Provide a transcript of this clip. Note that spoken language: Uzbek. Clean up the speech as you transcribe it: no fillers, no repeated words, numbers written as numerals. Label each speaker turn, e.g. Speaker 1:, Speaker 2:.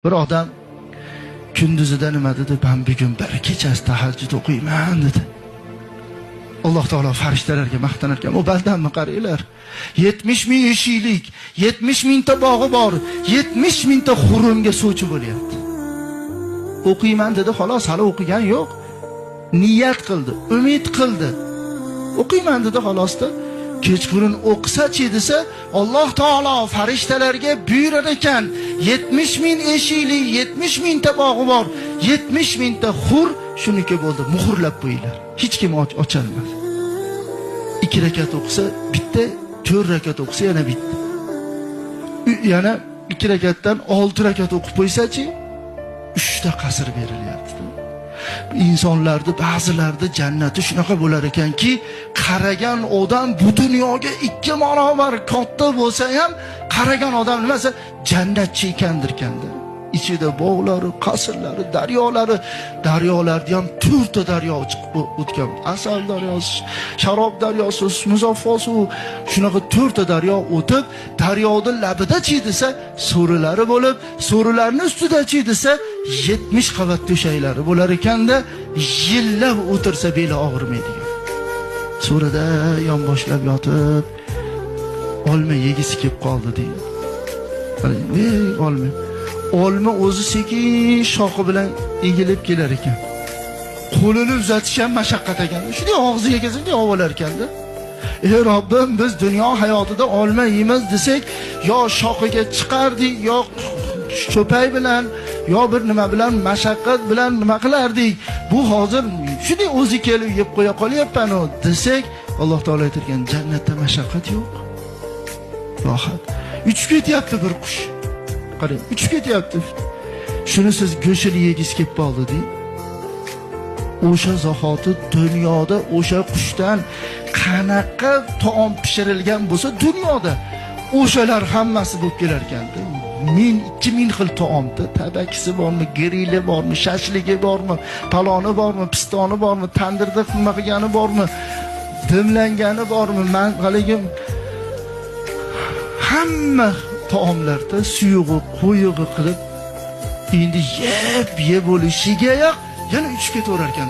Speaker 1: Bir odam kunduzida nima dedi? Ben bugun bir kechasi tahajjud o'qiyman dedi. Alloh taolo farishtalarga maqtanar ekan. O baldanmi qaranglar. 70 ming eshiklik, 70 mingta bog'i bor, 70 mingta xurumga suvchi bo'lyapti. O'qiyman dedi, xolos, hali o'qigan yo'q. Niyat qildi, umid qildi. O'qiyman dedi, xolosda. Kechqurun o'qisa-chi desa, Alloh taolo farishtalarga buyurar ekan, 70 ming eshikli, 70 mingta bog'i bor, 70 mingta xur shuniki bo'ldi, muhrlab qo'yinglar. Hech kim ocholmadi. 2 rakat o'qisa bitta, 4 rakat o'qisa yana bitta. Yana 2 rakatdan 6 rakat o'qib qo'ysa-chi, 3 ta qasr berilyapti. İnsanlarda ba'zilarda jannati shunaqa bo'lar ekanki, qaragan odam bu dunyoga 2 barobar katta bo'lsa ham, qaragan odam nimasi jannatchi ekandir kanda. İçida bog'lari, qasrlari, daryolarni ham 4 ta daryo chiqib o'tgan. Asal daryosi, sharob daryosi, muzaffo suv, shunaqa 4 ta daryo o'tib, daryoning labida-chi desa, so'rilari bo'lib, so'rilarning ustida-chi desa, 70 qavat to'shaklari bo'lar ekanda, yillab o'tirsa beli og'rimaydigan. So'rida yonboshlab yotib, olma yegisi kelib qoldi deydi. Olma. Olma o'zi sekin shoxi bilan egilib kelar ekan. Qo'lini uzatish ham mashaqqat ekan. Shunday og'ziga kelsa, ovolar ekanda. Ey Robbim, biz dunyo hayotida olma yeymiz desak, yo shoxiga chiqardik, yo cho'pay bilan, yo bir nima bilan mashaqqat bilan nima qilardik. Bu hozir shunday o'zi kelib yeb qo'ya qolyapman desak, Alloh taolo aytgan jannatda mashaqqat yo'q. Rohat. Uchib ketyapti bir qush. Qarang, uchib ketyapti. Shuni siz go'shini yegiz kelib qoldi deng. O'sha zahoti dunyoda o'sha qushdan qanaqa taom pishirilgan bo'lsa dunyoda, o'shalar hammasi bo'lib kelar ekanda. 1000-2000 xil taomda, tabakisi bormi, grili bormi, shashligi bormi, paloni bormi, pistoni bormi, tandirda nima qilgani bormi, dimlangani bormi, manqaligim hamma taomlarda suyug'i, qo'yig'i qilib endi yeb bo'lishiga yana uchib ketaverar ekan.